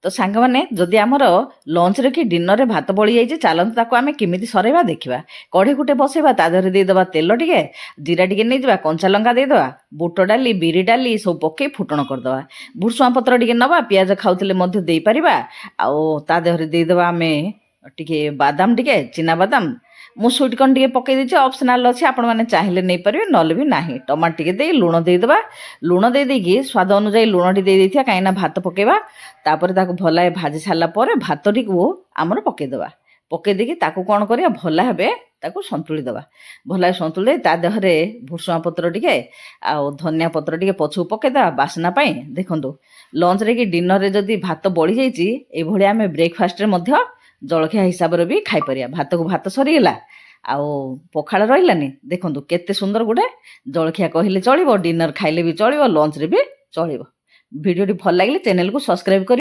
तो सांग मैंने जदि आमर लंच रे कि डिनर रे भात बड़ी जाइए चलते ताको आम केमी सरेवा देखा कढ़ी गुटे बसेबा ता देहरे देदेबा तेल टिके जीरा टिके नहीं कंचा लंका देदेबा बुट डाली बिरी डाली सब पकई फुटण करदेबा भुर्सुआ पत्र टिके नवा पियाज खाऊले दे पारिबा आउ ता देहरे देदेबा आम टिके बादाम टिके चिना बादाम मु स्वीट कॉर्न टिके पकई देछि ऑप्शनल अछि आपण माने चाहिले नै परिबे नले भी नाही टमाटो टिके दे लूण दे देबा लूण दे देकी स्वाद अनुसार लूण टी दे देथिया काईना भात पकेबा तापर ताको भलाए भाजी सारला पर भात टिको आमर पकई देबा पकई देकी ताको कोन करिया भला हेबे ताको संतुली देबा भलाए संतुली ता देहरे भुर्सुआ पत्र टिके आ धनिया पत्र टिके पछु पकई देबा बासना पई देखंतु लंच रे कि डिनर रे जदी भात बळी जाईची ए भली आमे ब्रेकफास्ट रे मध्य जलखिया हिसाब रे भी खाई परिया भात को भात सरीगला आउ पखाड़ रहिलानी देखंतु केते सुंदर गुटे जलखिया कहले चलिबो डिनर खाइले भी चलिबो लंच रे भी चलिबो वीडियो टी भल लागिले चैनल को सब्सक्राइब करी।